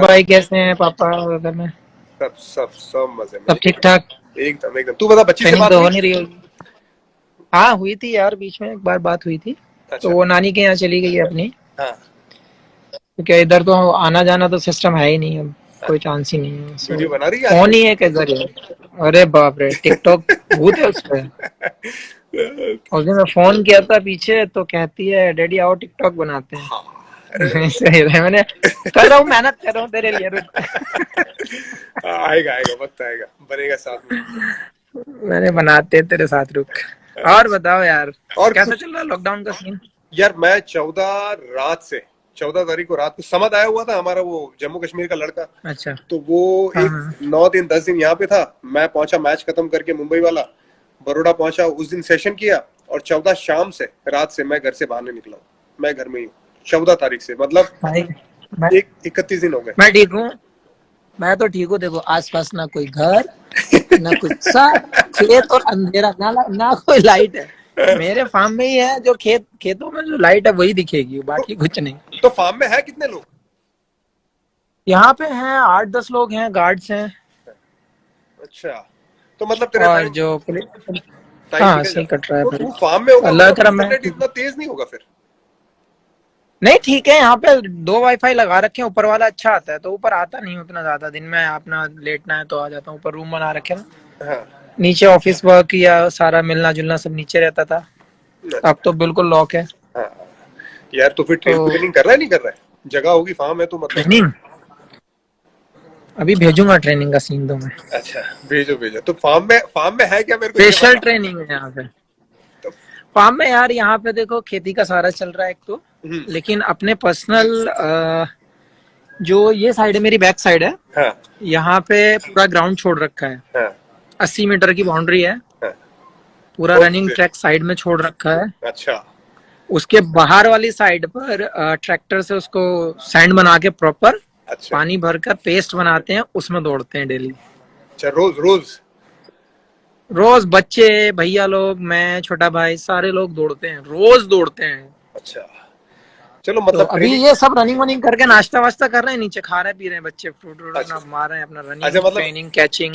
भाई कैसे हैं? पापा घर में सब सब सब मजे में। सब ठीक ठाक? एकदम एकदम। तू बता, बच्ची से ट्रेनिंग बात तो हुई? हो नहीं रही होगी। हाँ हुई थी यार, बीच में एक बार बात हुई थी। तो अच्छा। वो नानी के यहाँ चली गई है अपनी। हाँ। तो क्या इधर तो आना जाना तो सिस्टम है ही नहीं, अब कोई चांस ही नहीं है। वीडियो बना रही है फोन आजकल? ही है किधर है। अरे बाप रे, टिकटॉक भूत है उस पे। उस दिन मैं फोन किया था पीछे तो कहती है डैडी आओ टिकटॉक बनाते हैं। हाँ। अरे सही है, मैंने कर रहा हूँ, मेहनत कर रहा हूँ तेरे लिए, रुक। आएगा आएगा, वक्त आएगा, बनेगा साथ में। मैंने बनाते हैं तेरे साथ, रुक। और बताओ यार, और कैसा कुछ? चल रहा है लॉकडाउन का सीन? यार मैं 14 तारीख को रात को समझ आया हुआ था, हमारा वो जम्मू कश्मीर का लड़का। अच्छा। तो वो हाँ एक हाँ। 9 दिन 10 दिन यहाँ पे था। मैं पहुंचा मैच खत्म करके, मुंबई वाला बड़ौदा पहुंचा, उस दिन सेशन किया। और 14 शाम से, रात से मैं घर से बाहर नहीं निकला हूँ। मैं घर में ही हूँ 14 तारीख से, मतलब भाई मैं एक 31 दिन हो गए। मैं ठीक हूँ। मैं तो ठीक हूँ। देखो आसपास ना कोई घर, ना कुछ सा, खेत और अंधेरा, ना कोई लाइट है। मेरे फार्म में ही है जो खेतों में जो लाइट है वही दिखेगी, तो, बाकी कुछ नहीं। तो फार्म में है कितने लोग? यहाँ पे हैं 8-10 लोग हैं, गार्ड्स हैं। अच्छा। तो मतलब तेरा और टाइम जो टाइम हाँ निकल सही जाता कट रहा है। है तो भाई। तू फार्म में होगा, अल्लाह मतलब करम है। इंटरनेट इतना तेज नहीं होगा फिर? नहीं ठीक है, यहाँ पे 2 वाईफाई लगा रखे हैं। ऊपर वाला अच्छा आता है, तो ऊपर आता नहीं उतना ज्यादा। दिन में अपना लेटना है तो आ जाता हूँ। ऊपर रूम बना रखे हैं ना। हाँ। नीचे ऑफिस वर्क या सारा मिलना जुलना सब नीचे रहता था। अब अच्छा। तो बिल्कुल लॉक है। हाँ। यार तो फिर तो ट्रेनिंग कर रहा है नहीं कर रहा है? जगह होगी, फार्म है तो मतलब। ट्रेनिंग अभी भेजूंगा, ट्रेनिंग का सीन तो मैं। अच्छा। भेजो भेजो। तो फार्म में है क्या, मेरे को ये स्पेशल बता। ट्रेनिंग है यहाँ पे। तो फार्म में यार, यहाँ पे देखो खेती का सारा चल रहा है एक तो। हम्म। लेकिन अपने पर्सनल जो ये साइड है, मेरी बैक साइड है। हाँ यहाँ पे पूरा ग्राउंड छोड़ रखा है। हाँ 80 मीटर की बाउंड्री है। हाँ। पूरा रनिंग ओके। ट्रैक साइड में छोड़ रखा है। अच्छा। उसके बाहर वाली साइड पर ट्रैक्टर से उसको सैंड बना के प्रॉपर अच्छा। पानी भरकर पेस्ट बनाते हैं, उसमें दौड़ते हैं डेली। अच्छा, रोज रोज? रोज बच्चे, भैया लोग, मैं, छोटा भाई, सारे लोग दौड़ते हैं, रोज दौड़ते हैं। अच्छा। चलो तो मतलब अभी ट्रेनिंग। ये सब रनिंग वनिंग करके नाश्ता वास्ता कर रहे हैं, नीचे खा रहे पी रहे हैं बच्चे, फ्रूट व्रूट अपना अच्छा। मार रहे हैं, अपना अच्छा, रनिंग मतलब ट्रेनिंग कैचिंग।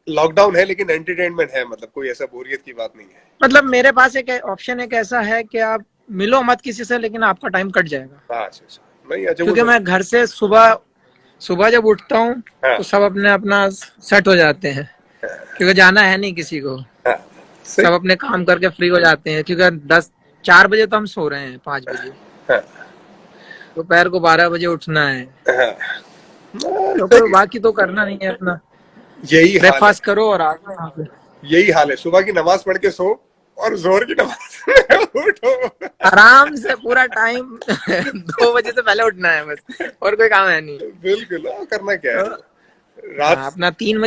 लॉकडाउन है लेकिन एंटरटेनमेंट है, मतलब कोई ऐसा बोरियत की बात नहीं है। मतलब मेरे पास एक ऑप्शन एक ऐसा है कि आप मिलो मत किसी से, लेकिन आपका टाइम कट जाएगा। हाँ। अच्छा अच्छा। नहीं, अच्छा वो क्योंकि तो। मैं घर से सुबह सुबह जब उठता हूँ हाँ तो सब अपने अपना सेट हो जाते हैं, क्योंकि जाना है नहीं किसी को। हाँ। सही। सब अपने काम करके फ्री हो जाते हैं, क्योंकि 4 बजे तो हम सो रहे हैं, 5 बजे। हाँ दोपहर को 12 बजे उठना है। हाँ। तो कोई सही। बाकी तो करना नहीं है अपना। यही हाल है। ब्रेकफास्ट करो और आ जाओ यहाँ पे। यही हाल है, सुबह की नमाज पढ़ के सो और जोहर की नमाज में उठो। आराम से पूरा टाइम 2 बजे से पहले उठना है बस, और कोई काम है नहीं। बिल्कुल, हाँ, करना क्या तो है रात। अपना 3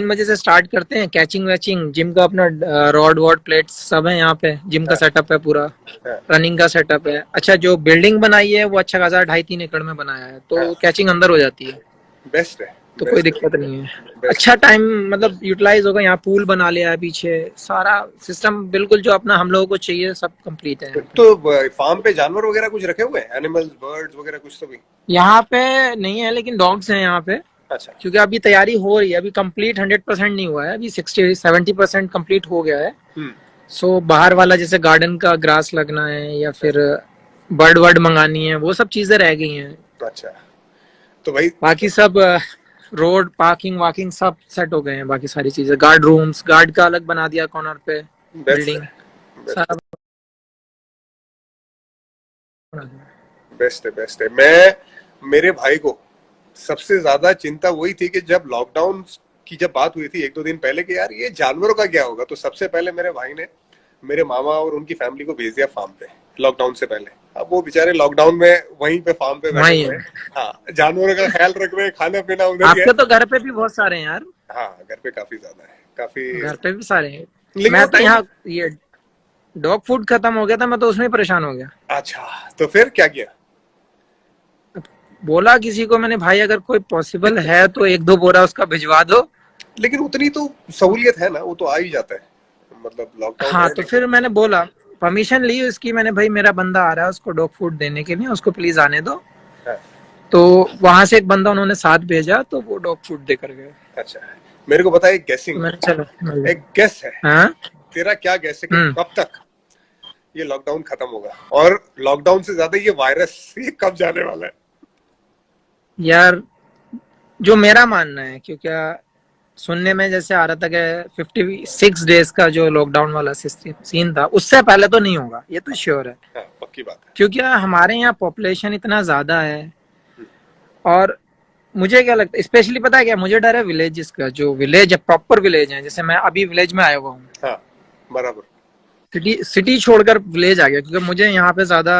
बजे से स्टार्ट करते हैं कैचिंग वैचिंग। जिम का अपना रॉड वॉड प्लेट्स सब है यहाँ पे। जिम का हाँ सेटअप है पूरा। हाँ रनिंग का सेटअप है। अच्छा, जो बिल्डिंग बनाई है वो अच्छा खासा 2.5-3 एकड़ में बनाया है, हाँ। तो कैचिंग अंदर हो जाती है। बेस्ट है। तो कोई बेस्ट है। दिक्कत नहीं है। बेस्ट अच्छा है। टाइम मतलब यूटिलाइज होगा। यहाँ पूल बना लिया है पीछे, सारा सिस्टम बिल्कुल जो अपना हम लोगों को चाहिए सब कंप्लीट है यहाँ पे। तो फार्म पे जानवर वगैरह कुछ रखे हुए हैं, एनिमल्स, बर्ड्स वगैरह कुछ तो भी? यहाँ पे नहीं है, लेकिन डॉग्स हैं यहाँ पे। अच्छा। क्योंकि अभी तैयारी हो रही है, अभी कंप्लीट 100% नहीं हुआ है, अभी 60-70% कंप्लीट हो गया है। हम्म। सो बाहर वाला जैसे गार्डन का ग्रास लगना है या फिर बर्ड वर्ड मंगानी है, वो सब चीजें रह गई हैं। अच्छा। तो भाई। बाकी सब रोड पार्किंग वाकिंग सब सेट हो गए हैं। बाकी सारी चीजें, गार्ड रूम्स, गार्ड का अलग बना दिया कॉर्नर पे, बेस्ट है। बिल्डिंग बेस्ट है। सारा बना दिया। बेस्ट है। बेस्ट है। मैं मेरे भाई को सबसे ज्यादा चिंता वही थी कि जब लॉकडाउन की जब बात हुई थी 1-2 दिन पहले कि यार ये जानवरों का क्या होगा, तो सबसे पहले मेरे भाई ने मेरे मामा और उनकी फैमिली को भेज दिया फार्म पे लॉकडाउन से पहले। अब वो बेचारे लॉकडाउन में वहीं पे फार्म पे बैठे वही हुए है। हैं। हाँ, जानवरों का ख्याल रख रहे हैं, खाना पीना उधर ही है। आपके तो घर पे भी बहुत सारे हैं यार। हाँ, घर पे काफी ज्यादा है, काफी। घर पे भी सारे हैं। लेकिन वो मैं तो टाइम। यहाँ ये डॉग फूड खत्म हो गया था, मैं तो उसमें ही परेशान हो गया। अच्छा। तो फिर क्या किया? बोला किसी को मैंने, भाई अगर कोई पॉसिबल है तो 1-2 बोरा उसका भिजवा दो। लेकिन उतनी तो सहूलियत है ना, वो तो आ ही जाता है, मतलब लॉकडाउन हाँ है तो लेकिन। फिर मैंने बोला, परमिशन ली उसकी मैंने, भाई मेरा बंदा आ रहा है उसको डॉग फूड देने के लिए, उसको प्लीज आने दो। हाँ तो वहां से एक बंदा उन्होंने साथ भेजा, तो वो डॉग फूड देकर गए। अच्छा, मेरे को बता, एक तो गेसिंग, मैंने चलो मिल गया। एक गेस है, हाँ। तेरा क्या गेस है कि हम्म। कब तक ये लॉकडाउन खत्म होगा, और लॉकडाउन से ज्यादा ये वायरस ये कब जाने वाला है? यार जो मेरा मानना है, क्योंकि सुनने में जैसे आ रहा था कि 56 डेज का जो लॉकडाउन वाला सीन था, उससे पहले तो नहीं होगा, ये तो श्योर है। हाँ, पक्की बात है। क्योंकि हमारे यहाँ पॉपुलेशन इतना ज्यादा है। और मुझे क्या लगता है, स्पेशली पता है क्या, मुझे डर है विलेजेस का, जो विलेज है, प्रॉपर विलेज है, जैसे मैं अभी विलेज में आया हुआ हूँ। हाँ, बराबर। सिटी सिटी छोड़कर विलेज आ गया, क्योंकि मुझे यहाँ पे ज्यादा,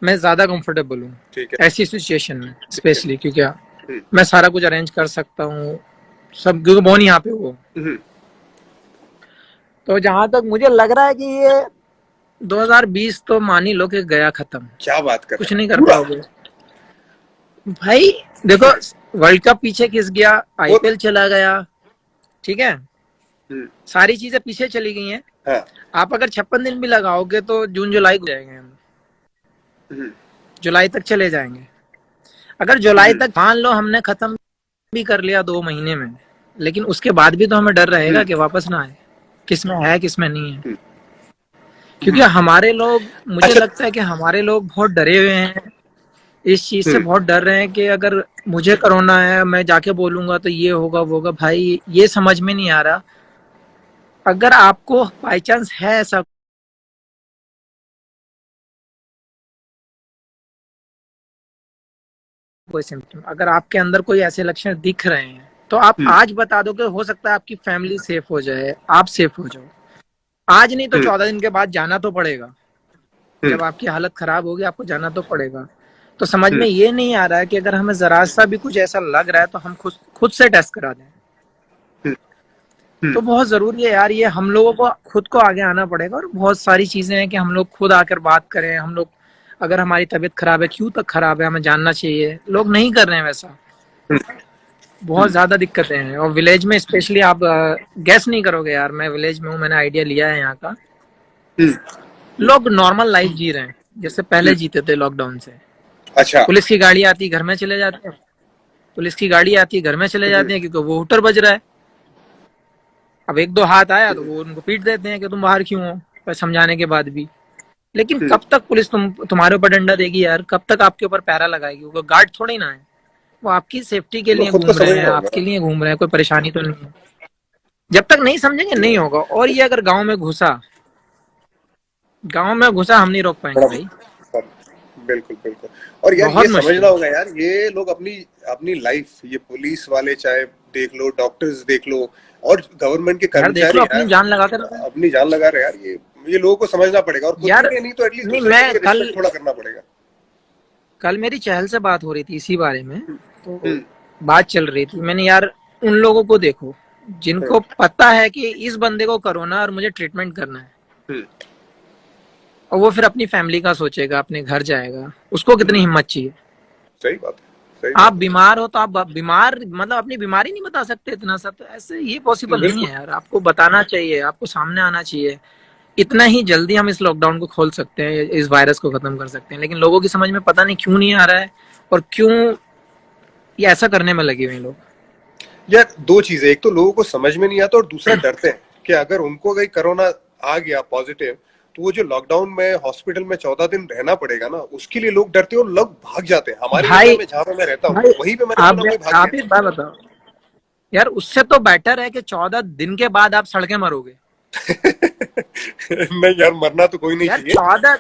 मैं ज्यादा कंफर्टेबल हूँ ठीक है। ऐसी सिचुएशन में, ठीक है। स्पेशली क्योंकि मैं सारा कुछ अरेंज कर सकता हूँ सब, क्योंकि बोन यहाँ पे वो। तो जहां तक मुझे लग रहा है कि ये 2020 तो मान ही लो कि गया खत्म, क्या बात कर कुछ रहे नहीं हैं? कर पूरा पाओगे भाई। देखो, वर्ल्ड कप पीछे खिस गया, आईपीएल चला गया, ठीक है, सारी चीजें पीछे चली गई हैं। हाँ। आप अगर 56 दिन भी लगाओगे तो जून जुलाई को जाएंगे हम, जुलाई तक चले जाएंगे। अगर जुलाई तक मान लो हमने खत्म भी कर लिया 2 महीने में, लेकिन उसके बाद भी तो हमें डर रहेगा कि वापस ना आए, किसमें है किसमें नहीं है। क्योंकि हमारे लोग, मुझे अच्छा। लगता है कि हमारे लोग बहुत डरे हुए हैं, इस चीज से बहुत डर रहे हैं कि अगर मुझे कोरोना है, मैं जाके बोलूंगा तो ये होगा वो होगा। भाई ये समझ में नहीं आ रहा, अगर आपको बाई चांस है ऐसा कोई सिम्टम, अगर आपके अंदर कोई ऐसे लक्षण दिख रहे हैं, तो आप आज बता दो, कि हो सकता है आपकी फैमिली सेफ हो जाए, आप सेफ हो जाओ। आज नहीं तो 14 दिन के बाद जाना तो पड़ेगा, जब आपकी हालत खराब होगी आपको जाना तो पड़ेगा। तो समझ में ये नहीं आ रहा है कि अगर हमें जरा सा भी कुछ ऐसा लग रहा है तो हम खुद खुद से टेस्ट करा दें। तो बहुत जरूरी है यार, ये हम लोगों को खुद को आगे आना पड़ेगा। और बहुत सारी चीजें हैं कि हम लोग खुद आकर बात करें। हम लोग, अगर हमारी तबीयत खराब है, क्यों तक खराब है, हमें जानना चाहिए। लोग नहीं कर रहे हैं वैसा, बहुत ज्यादा दिक्कतें हैं। और विलेज में स्पेशली आप गैस नहीं करोगे यार, मैं विलेज में हूँ, मैंने आइडिया लिया है यहाँ का। लोग नॉर्मल लाइफ जी रहे हैं जैसे पहले जीते थे लॉकडाउन से। अच्छा। पुलिस की गाड़ी आती, घर में चले जाते हैं, पुलिस की गाड़ी आती है, घर में चले जाते हैं, क्योंकि वो हूटर बज रहा है। अब एक दो हाथ आया तो वो उनको पीट देते हैं कि तुम बाहर क्यों हो, पर समझाने के बाद भी। लेकिन कब तक पुलिस तुम्हारे ऊपर डंडा देगी यार, कब तक आपके ऊपर पैरा लगाएगी? वो गार्ड थोड़ी ना है, वो आपकी सेफ्टी के लिए खुद को घूम रहे हैं, समझना होगा आपके ना। लिए घूम रहे हैं, कोई परेशानी तो नहीं है। जब तक नहीं समझेंगे नहीं होगा। और ये अगर गांव में घुसा, गांव में घुसा, हम नहीं रोक पाएंगे भाई। बिल्कुल बिल्कुल। और यार ये बहुत समझना मुश्किल। होगा यार, ये लोग अपनी अपनी लाइफ, ये पुलिस वाले चाहे देख लो, डॉक्टर्स देख लो, और गवर्नमेंट के यार देख कर्मचारी लो, अपनी यार, जान लगा कर अपनी जान लगा रहे हैं यार। ये लोगों को समझना पड़ेगा, और खुद के यार। लिए नहीं तो एटलीस्ट नहीं, दूसरे के मैं लिए कल रिस्पेक्ट थोड़ा करना पड़ेगा। कल मेरी चहल से बात हो रही थी इसी बारे में। तो बात चल रही थी, मैंने यार उन लोगों को देखो जिनको पता है कि इस बंदे को कोरोना और मुझे ट्रीटमेंट करना है, और वो फिर अपनी फैमिली का सोचेगा, अपने घर जाएगा, उसको कितनी हिम्मत चाहिए। सही बात है, सही आप बात बीमार हो तो आप बीमार, मतलब अपनी बीमारी नहीं बता सकते इतना सा, तो ऐसे ये है। पॉसिबल नहीं बिल्कुल। है यार। आपको बताना चाहिए, आपको सामने आना चाहिए। इतना ही जल्दी हम इस लॉकडाउन को खोल सकते हैं, इस वायरस को खत्म कर सकते हैं। लेकिन लोगों की समझ में पता नहीं क्यों नहीं आ रहा है, और क्यों ये ऐसा करने में लगे हुए हैं लोग। यार दो चीजें, एक तो लोगों को समझ में नहीं आता, और दूसरा डरते हैं कि अगर उनको कहीं कोरोना आ गया पॉजिटिव, तो वो जो लॉकडाउन में हॉस्पिटल में 14 दिन रहना पड़ेगा ना, उसके लिए लोग डरते हैं और लोग भाग जाते हैं। हमारे एरिया भाई में जहाँ पे मैं रहता हूँ, भाई वहीं पे मैंने सुना कोई भाग आप गया। एक बात बताओ यार, उससे तो बेटर है कि 14 दिन के बाद आप सड़कें मरोगे। नहीं यार, मरना तो कोई नहीं यार चाहिए। 14,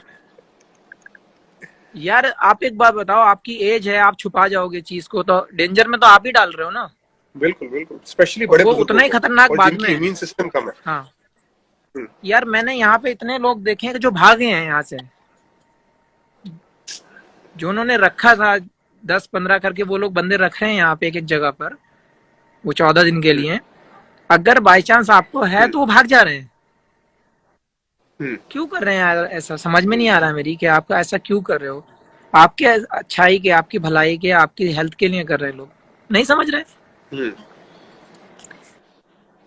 यार आप एक बात बताओ, आपकी एज है, आप छुपा जाओगे चीज को तो डेंजर में तो आप ही डाल रहे हो ना। बिल्कुल बिल्कुल, स्पेशली और बड़े वो बुजुर्गों उतना ही को, खतरनाक और बाद में जिनकी है। इम्यून सिस्टम कम है। हाँ हम्म। यार, मैंने यहाँ पे इतने लोग देखे हैं कि जो भागे हैं यहाँ से, जो उन्होंने रखा था 10-15 करके, वो लोग बंदे रख रहे हैं यहाँ पे एक एक जगह पर, वो 14 दिन के लिए। अगर बाई चांस आपको है तो वो भाग जा रहे हैं। क्यों कर रहे हैं यार ऐसा, समझ में नहीं आ रहा है मेरी, कि आपका ऐसा क्यों कर रहे हो। आपके अच्छाई के, आपकी भलाई के, आपकी हेल्थ के लिए कर रहे हैं लोग, नहीं समझ रहे। हम्म।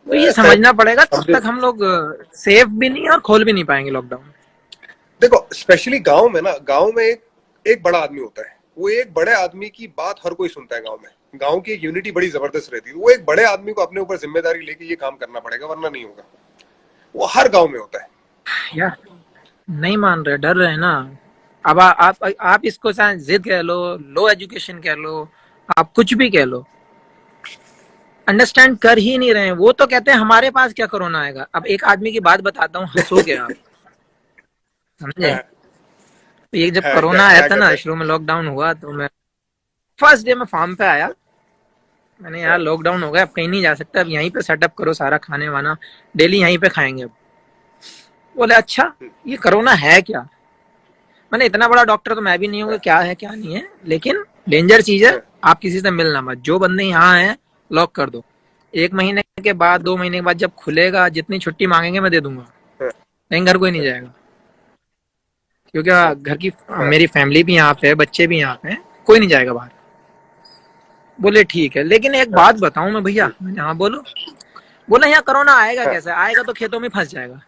तो ये खैर, समझना पड़ेगा, तब अब तक हम लोग सेफ भी नहीं और खोल भी नहीं पाएंगे लॉकडाउन। देखो, स्पेशली गांव में ना, गांव में एक एक बड़ा आदमी होता है, वो एक बड़े आदमी की बात हर कोई सुनता है गांव में, गांव की एक यूनिटी बड़ी जबरदस्त रहती है। वो एक बड़े आदमी को अपने ऊपर जिम्मेदारी लेके ये काम करना पड़ेगा वरना नहीं होगा। वो हर गांव में होता है। यार नहीं मान रहे, डर रहे हैं ना। अब आप इसको चाहे जिद कह लो एजुकेशन कह लो, आप कुछ भी कह लो, अंडरस्टैंड कर ही नहीं रहे हैं। वो तो कहते हैं हमारे पास क्या कोरोना आएगा। अब एक आदमी की बात बताता हूँ, हंसोगे आप, समझे। हाँ, तो ये जब हाँ, क्या कोरोना आया क्या था कर ना, रहे शुरू में लॉकडाउन हुआ, तो मैं फर्स्ट डे में फार्म पे आया। मैंने यार हैं? लॉकडाउन हो गया, अब कहीं नहीं जा सकता, अब यहीं पे सेटअप करो सारा खाने वाना, डेली यहीं पे खाएंगे अब। बोले अच्छा, ये कोरोना है क्या। मैंने इतना बड़ा डॉक्टर तो मैं भी नहीं हूँ कि क्या है क्या नहीं है, लेकिन डेंजर चीज है। हाँ, आप किसी से मिलना मत, जो बंदे यहाँ हैं लॉक कर दो। 1 महीने के बाद, 2 महीने के बाद जब खुलेगा, जितनी छुट्टी मांगेंगे मैं दे दूंगा, हाँ, लेकिन घर कोई नहीं हाँ, जाएगा। क्योंकि घर की हाँ, मेरी फैमिली भी यहाँ पे है, बच्चे भी यहाँ पे हैं, कोई नहीं जाएगा बाहर। बोले ठीक है, लेकिन एक हाँ, बात बताऊं मैं भैया। मैंने हाँ बोलो। बोला यहाँ कोरोना आएगा हाँ। कैसे, आएगा तो खेतों में फंस जाएगा।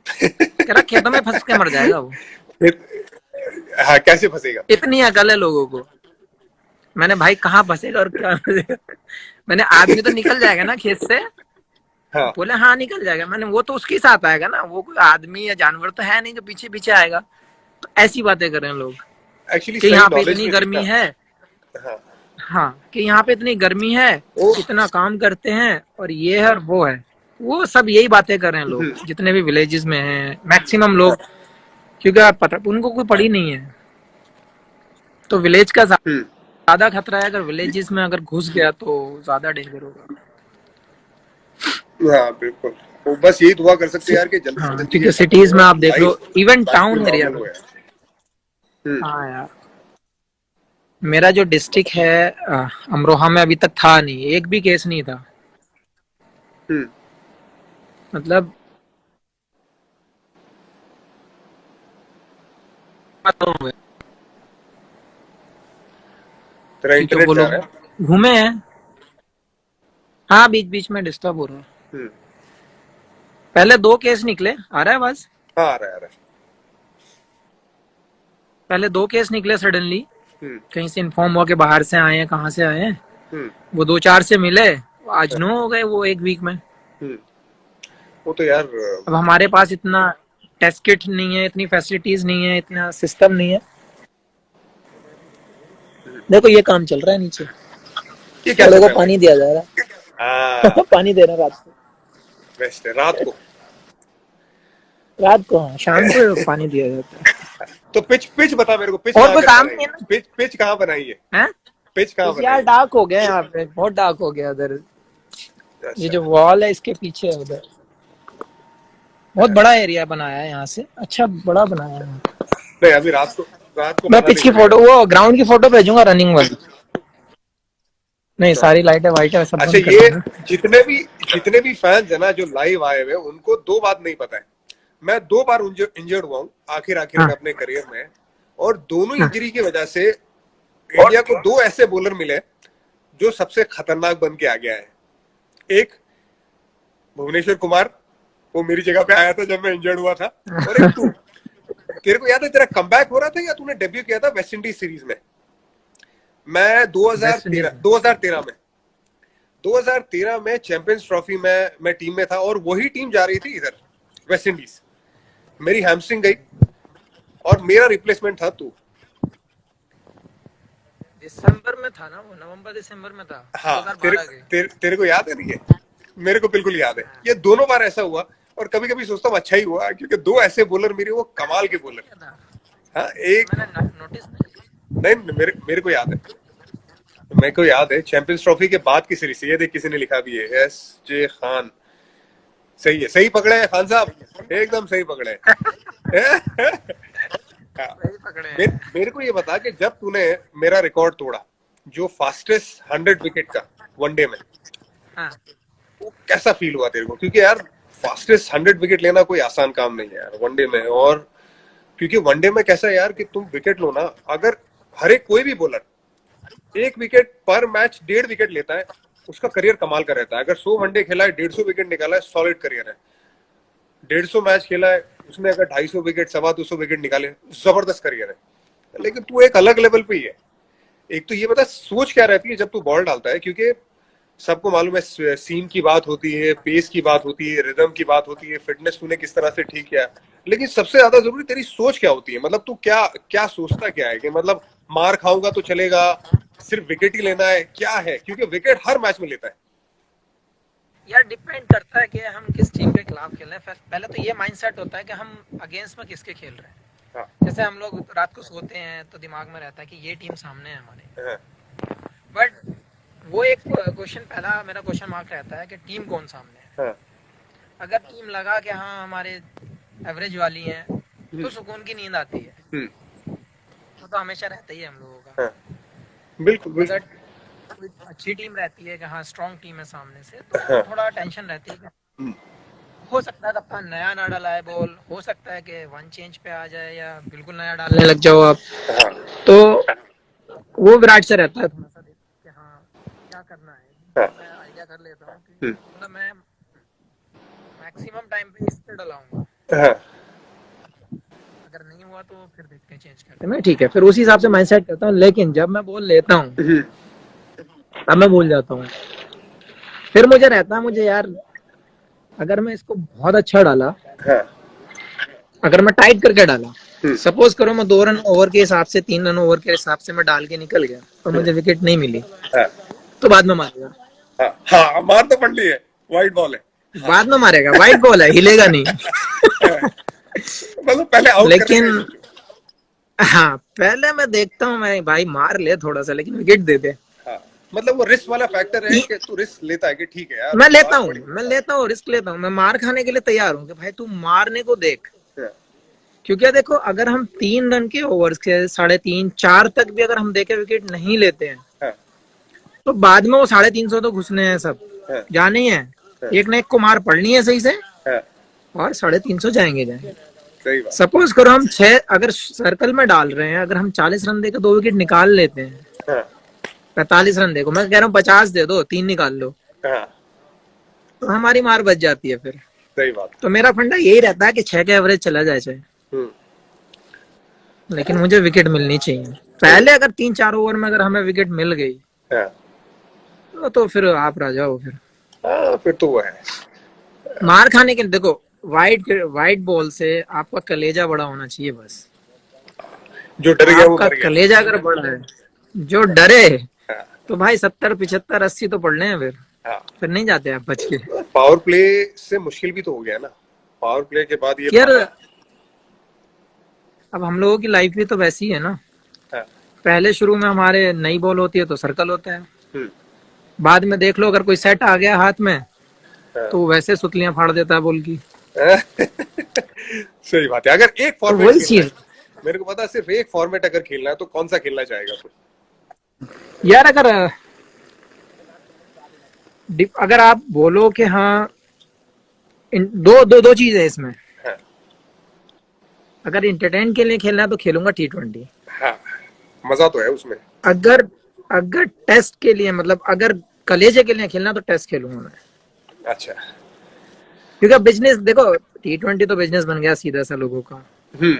कह रहा खेतों में फंस के मर जाएगा वो। हाँ, कैसे फंसेगा? इतनी अकल है लोगों को। मैंने भाई कहाँ फंसेगा और क्या फंसेगा। मैंने आदमी तो निकल जाएगा ना खेत से। हाँ, बोले हाँ निकल जाएगा। मैंने वो तो उसके साथ आएगा ना, वो कोई आदमी या जानवर तो है नहीं जो पीछे पीछे आएगा। तो ऐसी बातें कर रहे हैं लोग एक्चुअली कि सही यहाँ पे नॉलेज इतनी भी नहीं गर्मी था। है। हाँ, हाँ, कि यहाँ पे इतनी गर्मी है, ओ, इतना काम करते हैं, और ये है और वो है। वो सब यही बातें कर रहे हैं लोग, हम्म, जितने भी विलेजेस में हैं मैक्सिमम लोग। क्योंकि आप पता, उनको कोई पड़ी नहीं है, तो विलेज का हम्म, ज्यादा खतरा है। अगर विलेजेस में अगर घुस गया तो ज्यादा डेंजर होगा। हाँ, बिल्कुल। वो बस यही दुआ कर सकते हैं यार कि जल्दी से हाँ, जल्दी ये क्योंकि खत्म सिटीज हो में और आप देख लो, life even back to town area normal में। हो यार। हम्म, हाँ यार, मेरा जो डिस्ट्रिक्ट है अमरोहा में, अभी तक था नहीं, एक भी केस नहीं था। हम्म। मतलब खत्म हो गए। तेरा क्योंकि वो इंटरनेट जा लोग रहा है? घूमे हैं। हाँ, बीच बीच में डिस्टर्ब हो रहा है। हम्म। पहले 2 केस निकले, आ रहा है बस। हाँ, आ रहा है, आ रहा है। पहले 2 केस निकले सडनली, हम्म, कहीं से इन्फॉर्म हुआ कि बाहर से आए हैं, कहाँ से आए हैं। हम्म, वो 2-4 से मिले, आज 9 हो गए वो 1 वीक में। हम्म। वो तो यार अब हमारे पास इतना टेस्ट किट नहीं है, इतनी फैसिलिटीज नहीं है, इतना सिस्टम नहीं है। देखो ये काम चल रहा है नीचे, ये क्या पेड़ों चल को रहा है भाई? पानी दिया जा रहा हाँ, है। पानी दे रहा है रात को। बेस्ट है रात को। रात को हाँ, शाम को पानी दिया जाता है। तो पिच पिच बता मेरे को, पिच और कहाँ कोई करवा काम रही नहीं है? है ना। पिच पिच कहाँ बनाई है? हैं? पिच कहाँ इस यार बनाई डार्क हो गया यहाँ पे, बहुत डार्क हो गया उधर। है? ये अच्छा। जो वॉल है इसके पीछे है उधर। बहुत बड़ा एरिया बनाया है यहाँ से, अच्छा बड़ा बनाया है। नहीं, अभी रात को मैं मजा पिच नहीं की करेगा। फोटो, वो ग्राउंड की फोटो भेजूंगा रनिंग वाली। नहीं, हाँ। सारी लाइटें वाइट है, सब अच्छा, बंद कर ये दूंगा। जितने भी फैंस है ना जो लाइव आए हुए, उनको दो बात नहीं पता है। मैं 2 बार इंजर्ड हुआ हूँ आखिर हाँ में अपने करियर में, और दोनों हाँ इंजरी की वजह से इंडिया को 2 ऐसे बॉलर मिले जो सबसे खतरनाक बन के आ गया है। एक भुवनेश्वर कुमार, वो मेरी जगह पे आया था जब मैं इंजर्ड हुआ था। और एक तू, तेरे को याद है तेरा कमबैक हो रहा था या तूने डेब्यू किया था वेस्ट इंडीज सीरीज में? मैं वेस्ट इंडीज 2013 में 2013 में चैंपियंस ट्रॉफी में मैं टीम में था, और वही टीम जा रही थी इधर वेस्ट इंडीज। मेरी हैमस्ट्रिंग गई और मेरा रिप्लेसमेंट था तू। दिसंबर में था ना वो, नवंबर दिसंबर में था हाँ, 2012 के। तेरे को याद है नहीं है? मेरे को बिल्कुल याद है। ये दोनों बार ऐसा हुआ, और कभी कभी सोचता हूँ अच्छा ही हुआ, क्योंकि 2 ऐसे बॉलर मेरे, वो कमाल के बॉलर। क्या था? हाँ, एक मैंने नोटिस नहीं। नहीं, मेरे को याद है। मेरे को याद है चैंपियंस ट्रॉफी के बाद की सीरीज। ये देख किसी ने लिखा भी है, एस जे खान। सही है, सही पकड़े हैं खान साहब, एकदम सही पकड़े हैं। हाँ, सही पकड़े हैं। मेरे को ये बता कि जब तूने मेरा रिकॉर्ड तोड़ा, जो फास्टेस्ट 100 विकेट का वनडे में, हाँ, वो कैसा फील हुआ तेरे को? क्योंकि यार फास्टेस्ट 100 विकेट लेना कोई आसान काम नहीं है यार वनडे में। और क्योंकि वनडे में कैसा है यार कि तुम विकेट लो ना, अगर हर एक कोई भी बॉलर 1 विकेट पर मैच, 1.5 विकेट लेता है, उसका करियर कमाल का रहता है। अगर 100 वनडे खेला है, 150 विकेट निकाला है, सॉलिड करियर है। 150 मैच खेला है, उसने अगर 250 विकेट, 225 विकेट निकाले, जबरदस्त करियर है। लेकिन तू एक अलग लेवल पे ही है। एक तो ये बता सोच क्या रहती है जब तू बॉल डालता है, क्योंकि सबको मालूम है सीम की बात होती है, पेस की बात होती है, रिदम की बात होती है, फिटनेस तूने किस तरह से ठीक किया, लेकिन सबसे ज्यादा जरूरी तेरी सोच क्या होती है। मतलब तू क्या क्या सोचता क्या है कि मतलब मार खाऊंगा तो चलेगा, सिर्फ विकेट ही लेना है, क्या है? क्योंकि विकेट हर मैच में लेता है। यार डिपेंड करता है कि हम किस टीम के खिलाफ खेल रहे हैं। पहले तो ये माइंडसेट होता है कि हम अगेंस्ट में किसके खेल रहे हैं। हाँ, जैसे हम लोग रात को सोते हैं तो दिमाग में रहता है कि ये टीम सामने है हमारे, हाँ, बट वो एक क्वेश्चन, पहला मेरा क्वेश्चन मार्क रहता है कि टीम कौन सामने है। हाँ, अगर टीम लगा कि हाँ हमारे एवरेज वाली है तो हम्म, सुकून की नींद आती है, वो तो हमेशा रहता ही है हम लोगों का। हाँ, बिल्कुल अगर बिल्कुल। कोई अच्छी टीम रहती है कि हाँ स्ट्रॉन्ग टीम है सामने से, तो हाँ, थोड़ा टेंशन रहती है कि हम्म, हो सकता है कप्तान नया ना डाला है बॉल, हो सकता है कि वन चेंज पे आ जाए या बिल्कुल नया डालने लग जाओ आप। हाँ, तो वो विराट से रहता है थोड़ा सा कि हाँ क्या करना है। हाँ, मैं आइडिया कर लेता हूँ कि हम्म, मतलब मैं मैक्सिमम टाइम पे इस पे डलाऊंगा, हाँ, अगर नहीं हुआ तो फिर देखते हैं चेंज करते हैं। मैं ठीक है, फिर उसी हिसाब से माइंडसेट करता हूँ। लेकिन जब मैं बॉल लेता हूँ हम्म, तब मैं भूल जाता हूँ। फिर मुझे रहता है, मुझे यार अगर मैं इसको बहुत अच्छा डाला, हाँ, अगर मैं टाइट करके डाला, हम्म, सपोज करो मैं 2 रन ओवर के हिसाब से, 3 रन ओवर के हिसाब से मैं डाल के निकल गया और मुझे विकेट नहीं मिली, हाँ, तो बाद में मारेगा। हाँ, हाँ, मार तो पड़नी है, वाइट बॉल है। हाँ, बाद में मारेगा, वाइट बॉल है, हिलेगा नहीं। हाँ, मतलब पहले आउट करने का ही लेकिन सोचो। हाँ, पहले मैं देखता हूँ, मैं भाई मार ले थोड़ा सा लेकिन विकेट दे दे। हाँ, मतलब वो रिस्क वाला फैक्टर है कि तू रिस्क लेता है कि ठीक है यार मैं लेता बात हूँ, बड़ी। मैं लेता हूँ, रिस्क लेता हूँ, मैं मार खाने के लिए तैयार हूँ कि भाई तू मारने को देख। हाँ, क्योंकि देखो अगर हम 3 रन के ओवर्स के 3.5 4 तक भी अगर हम देखे विकेट नहीं लेते हैं, हाँ, तो बाद में वो 350 तो घुसने हैं सब, हाँ, जाने ही है। हाँ, एक ना एक को मार पड़नी है सही से, हाँ, और 350 जाएंगे जाएंगे। सही बात। सपोज करो हम 6 अगर सर्कल में डाल रहे हैं, अगर हम 40 रन देकर 2 विकेट निकाल लेते हैं, हाँ, 45 रन देखो, मैं कह रहा हूँ 50 दे दो, 3 निकाल लो, हाँ, तो हमारी मार बच जाती है फिर। सही बात। तो मेरा फंडा यही रहता है कि 6 के एवरेज चला जाए चाहे, हम्म, लेकिन मुझे विकेट मिलनी चाहिए। सही पहले बात। अगर 3 4 ओवर में अगर हमें विकेट मिल गई हाँ, तो फिर आप राजा हो फिर। हाँ, फिर तो वो है। मार खाने के लिए देखो, वाइट वाइट बॉल से आपका कलेजा बड़ा होना चाहिए बस। जो डर गया वो आपका मर गया। कलेजा अगर बड़ा है, जो डरे, हाँ, तो भाई 70 75 80 तो पड़ने हैं हाँ, फिर नहीं जाते आप बच के। पावर प्ले से मुश्किल भी तो हो गया ना। पावर प्ले के बाद ये यार अब हम लोगों की लाइफ भी तो वैसी है ना। हाँ, पहले शुरू में हमारे नई बॉल होती है तो सर्कल होता है, हम्म, बाद में देख लो अगर कोई सेट आ गया हाथ में हाँ, तो वैसे सुतलियां फाड़ देता है बॉल की। सही बात है। अगर एक तो फॉर्मेट वही खेलना है, चीज मेरे को पता है, सिर्फ एक फॉर्मेट अगर खेलना है तो कौन सा खेलना चाहेगा तू? यार, अगर आप बोलो कि हाँ दो दो दो चीज है इसमें। हाँ, अगर इंटरटेन के लिए खेलना है तो खेलूंगा T20। हाँ, मजा तो है उसमें। अगर अगर टेस्ट के लिए, मतलब अगर कलेजे के लिए खेलना तो टेस्ट खेलूंगा मैं। अच्छा। क्योंकि बिजनेस देखो, T20 तो बिजनेस बन गया सीधा सा लोगों का। हम्म,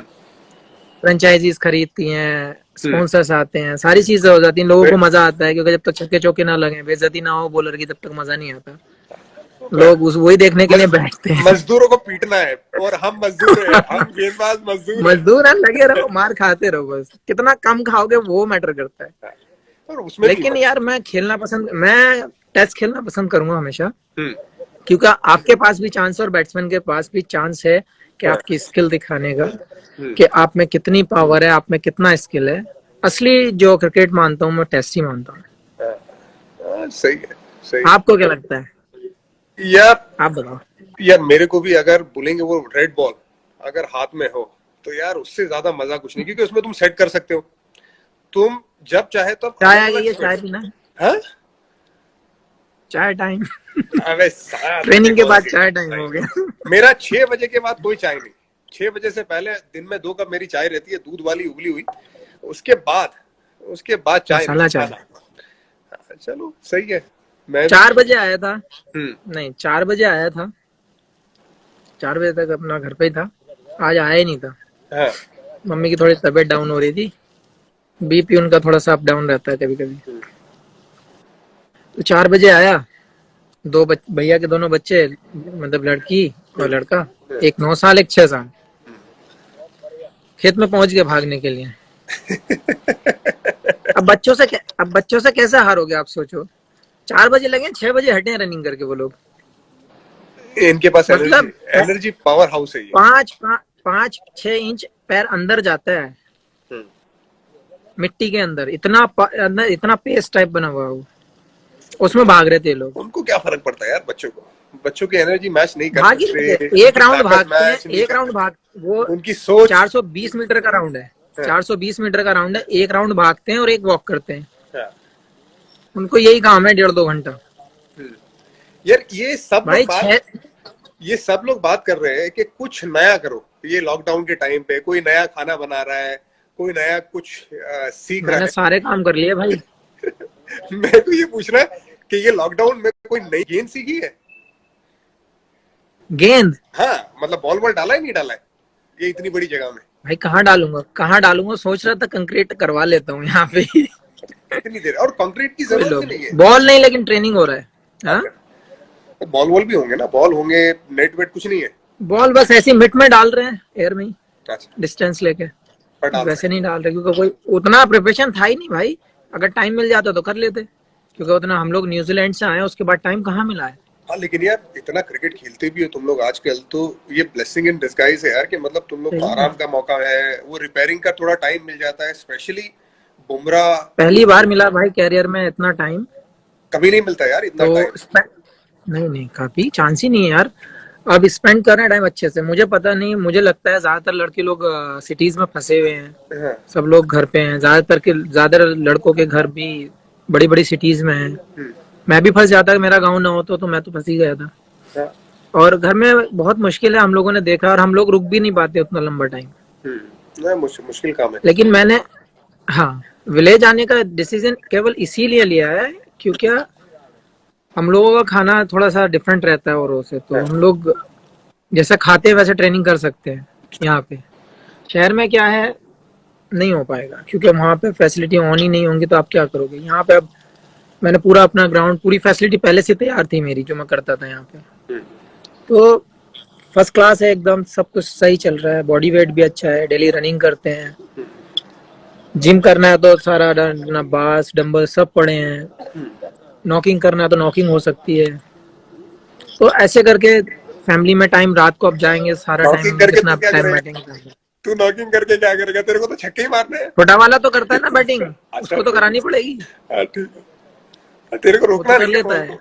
फ्रेंचाइजीज खरीदती हैं, हम्म, स्पॉन्सर्स आते हैं, सारी चीजें हो जाती हैं, लोगों को बिल्कुल। मजा आता है। क्योंकि जब तक छक्के चौके ना लगे, बेइज्जती ना हो बॉलर की, तब तक मजा नहीं आता। वो तो है। लोग उस वही देखने के लिए बैठते हैं। मजदूरों को पीटना है और हम मजदूर हैं, हम गेंदबाज मजदूर हैं। मजदूर है, लगे रहो, मार खाते रहो, बस कितना कम खाओगे वो मैटर करता है। हाँ, और उसमें भी लेकिन यार मैं टेस्ट खेलना पसंद करूंगा हमेशा। हम्म, क्योंकि आपके पास भी चांस है और बैट्समैन के पास भी चांस है कि हाँ, आपकी स्किल दिखाने का, हम्म, कि आप में कितनी पावर है, आप में कितना स्किल है। असली जो क्रिकेट मानता हूँ मैं टेस्ट ही मानता हूँ। हाँ, हाँ, सही है, सही है। आपको क्या लगता है, यार, आप बताओ। यार मेरे को भी अगर बोलेंगे वो रेड बॉल अगर हाथ में हो तो यार उससे ज्यादा मजा कुछ नहीं, क्योंकि उसमें तुम सेट कर सकते हो, तुम जब चाहे तब चाय अलग आ अलग गई है, चाय स्विंग। पीना है? हाँ, चाय टाइम। अबे साला ट्रेनिंग के कौन बाद सी चाय टाइम चाय? हो गया। मेरा 6 बजे के बाद कोई चाय नहीं। 6 बजे से पहले दिन में 2 कप मेरी चाय रहती है, दूध वाली उबली हुई। उसके बाद उसके बाद चाय नहीं मसाला चाय। खाना। हाँ, चलो सही है। मैं भी 4 बजे आया था, हम्म, नहीं 4 बजे आया था, 4 बजे तक अपना घर पे ही था। आज आया ही नहीं था, हाँ, मम्मी की थोड़ी तबीयत डाउन हो रही थी, बीपी उनका थोड़ा सा अप डाउन रहता है कभी कभी। तो 4 बजे आया, भैया के दोनों बच्चे, मतलब लड़की और लड़का, एक 9 साल एक 6 साल, खेत में पहुंच गए भागने के लिए। अब बच्चों से कैसे हारोगे आप सोचो। 4 बजे लगे, 6 बजे हटे रनिंग करके वो लोग। इनके पास एनर्जी, मतलब एनर्जी पावर हाउस है ये। 5-6 इंच पैर अंदर जाता है मिट्टी के अंदर, इतना पेस्ट टाइप बना हुआ है वो, उसमें भाग रहे थे लोग। उनको क्या फर्क पड़ता है यार, बच्चों को, बच्चों की एनर्जी मैच नहीं कर भाग ही सकते, रहे थे, एक राउंड भागते हैं, एक राउंड सकते, भाग वो उनकी सोच। 420 मीटर का राउंड है, 420 मीटर का राउंड है, एक राउंड भागते हैं और एक वॉक करते हैं। हाँ। उनको यही काम है 1.5-2 घंटा। यार भाई ये सब लोग बात कर रहे हैं कि कुछ नया करो। ये लॉकडाउन के टाइम पे कोई नया खाना बना रहा है, कोई नया कुछ सीख रहा मैंने है। सारे काम कर लिए भाई। मैं तो ये पूछ रहा कि ये लॉकडाउन में कोई नई गेंद सीखी है? गेंद? हाँ, मतलब बॉल डाला है, नहीं डाला है ये इतनी बड़ी जगह में? भाई कहाँ डालूंगा, सोच रहा था कंक्रीट करवा लेता हूँ यहाँ पे। इतनी देर, और कंक्रीट की जरूरत भी नहीं है। बॉल नहीं, लेकिन ट्रेनिंग हो रहा है। हाँ? तो बॉल भी होंगे ना, बॉल होंगे, नेट वेट कुछ नहीं है? बॉल बस ऐसी मिट में डाल रहे हैं, एयर में ही, अच्छा, डिस्टेंस लेके। वैसे नहीं डाल रहे, क्योंकि कोई उतना प्रिपरेशन था ही नहीं भाई। अगर टाइम मिल जाता तो कर लेते, क्योंकि उतना हम लोग न्यूजीलैंड से आए, उसके बाद टाइम कहाँ मिला है। हाँ, लेकिन यार इतना क्रिकेट खेलते भी हो तुम लोग आजकल, तो ये ब्लेसिंग इन डिस्गाइज है यार, कि मतलब तुम लोग को आराम का मौका है, वो रिपेयरिंग का थोड़ा टाइम मिल जाता है। स्पेशली बुमराह, पहली बार मिला भाई कैरियर में इतना टाइम। कभी नहीं मिलता यार इतना टाइम। नहीं, कभी चांस ही नहीं है यार। अब स्पेंड कर रहे हैं टाइम अच्छे से। मुझे पता नहीं, मुझे लगता है ज्यादातर लड़के लोग सिटीज में फंसे हुए हैं। हाँ। सब लोग घर पे हैं, ज्यादातर लड़कों के घर भी बड़ी बड़ी सिटीज में हैं। मैं भी फंस जाता, मेरा गांव ना हो तो मैं तो फंस ही गया था। हाँ। और घर में बहुत मुश्किल है, हम लोगों ने देखा, और हम लोग रुक भी नहीं पाते उतना लंबा टाइम। मुश्किल काम है। लेकिन मैंने, हाँ, विलेज आने का डिसीजन केवल इसीलिए लिया है क्योंकि हम लोगों का खाना थोड़ा सा डिफरेंट रहता है औरों से। तो हम लोग जैसे खाते हैं वैसे ट्रेनिंग कर सकते हैं यहाँ पे। शहर में क्या है, नहीं हो पाएगा, क्योंकि वहाँ पे फैसिलिटी ऑन ही नहीं होंगी, तो आप क्या करोगे। यहाँ पे अब मैंने पूरा अपना ग्राउंड, पूरी फैसिलिटी पहले से तैयार थी मेरी, जो मैं करता था यहाँ पे। तो फर्स्ट क्लास है एकदम, सब कुछ सही चल रहा है। बॉडी वेट भी अच्छा है, डेली रनिंग करते हैं। जिम करना है तो सारा बास डंबल सब पड़े हैं। नॉकिंग करना है तो नॉकिंग हो सकती है। तो ऐसे करके फैमिली में टाइम, रात को अब जाएंगे सारा टाइम, जितना टाइम बैटिंग। तू नॉकिंग करके क्या करेगा? तेरे को तो छक्के ही मारने हैं। छोटा वाला तो करता है ना बैटिंग, उसको तो करानी पड़ेगी। ठीक है, तेरे को रोकना कर लेता है,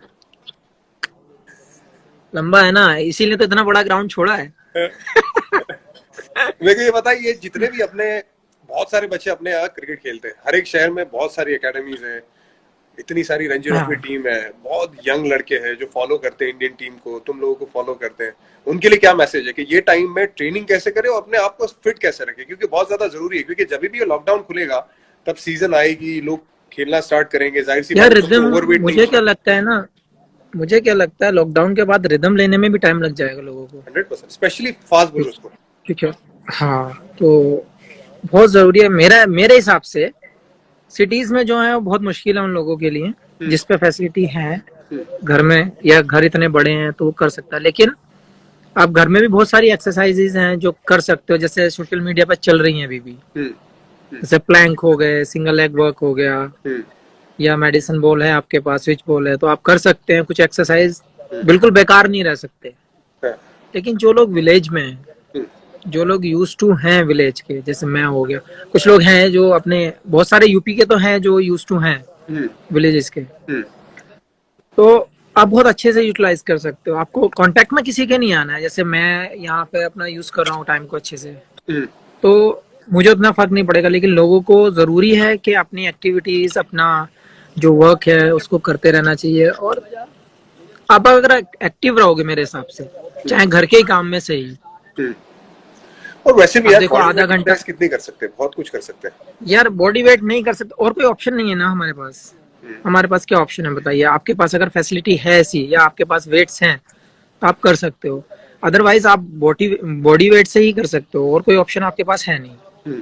लंबा है ना, इसीलिए तो इतना बड़ा ग्राउंड छोड़ा है। मेरे को ये बताइए, ये जितने भी अपने बहुत सारे बच्चे अपने यहाँ क्रिकेट खेलते हैं, हर एक शहर में बहुत सारी एकेडमीज है, इतनी सारी रणजी ट्रॉफी टीम है, बहुत यंग लड़के हैं जो फॉलो करते हैं इंडियन टीम को, तुम लोगों को फॉलो करते हैं। उनके लिए क्या मैसेज है कि ये टाइम में ट्रेनिंग कैसे करें और अपने आप को फिट कैसे रखें? क्योंकि बहुत ज्यादा जरूरी है, क्योंकि जब भी ये लॉकडाउन खुलेगा तब सीजन आएगी, लोग खेलना स्टार्ट करेंगे, जाहिर सी यार रिदम, मुझे क्या लगता है ना, मुझे क्या लगता है लॉकडाउन के बाद रिदम लेने में भी टाइम लग जाएगा लोगों को, 100%, स्पेशली फास्ट बॉलर्स को। ठीक है, हाँ, तो बहुत जरूरी है। मेरे हिसाब से सिटीज में जो है वो बहुत मुश्किल है उन लोगों के लिए जिस पे फैसिलिटी है घर में, या घर इतने बड़े हैं तो वो कर सकता है। लेकिन आप घर में भी बहुत सारी एक्सरसाइजेज हैं जो कर सकते हो, जैसे सोशल मीडिया पर चल रही हैं अभी भी, जैसे प्लैंक हो गए, सिंगल लेग वर्क हो गया, या मेडिसिन बॉल है आपके पास, स्विच बॉल है, तो आप कर सकते हैं कुछ एक्सरसाइज, बिल्कुल बेकार नहीं रह सकते। लेकिन जो लोग विलेज में हैं, जो लोग यूज टू हैं विलेज के, जैसे मैं हो गया, कुछ लोग हैं जो अपने, बहुत सारे यूपी के तो हैं जो यूज टू हैं विलेजेस के, तो आप बहुत अच्छे से यूटिलाइज कर सकते हो। आपको कांटेक्ट में किसी के नहीं आना है। जैसे मैं यहाँ पे अपना यूज कर रहा हूँ टाइम को अच्छे से, तो मुझे उतना फर्क नहीं पड़ेगा। लेकिन लोगों को जरूरी है कि अपनी एक्टिविटीज, अपना जो वर्क है उसको करते रहना चाहिए। और आप अगर एक्टिव रहोगे मेरे हिसाब से, चाहे घर के ही काम में से ही, और वैसे भी यार देखो आधा घंटा कितनी कर सकते हैं, बहुत कुछ कर सकते हैं यार, बॉडी वेट नहीं कर सकते, और कोई ऑप्शन नहीं है ना हमारे पास। हमारे पास क्या ऑप्शन है बताइए? आपके पास अगर फैसिलिटी है ऐसी, या आपके पास वेट्स हैं, तो आप कर सकते हो। अदरवाइज आप बॉडी वेट से ही कर सकते हो, और कोई ऑप्शन आपके पास है नहीं।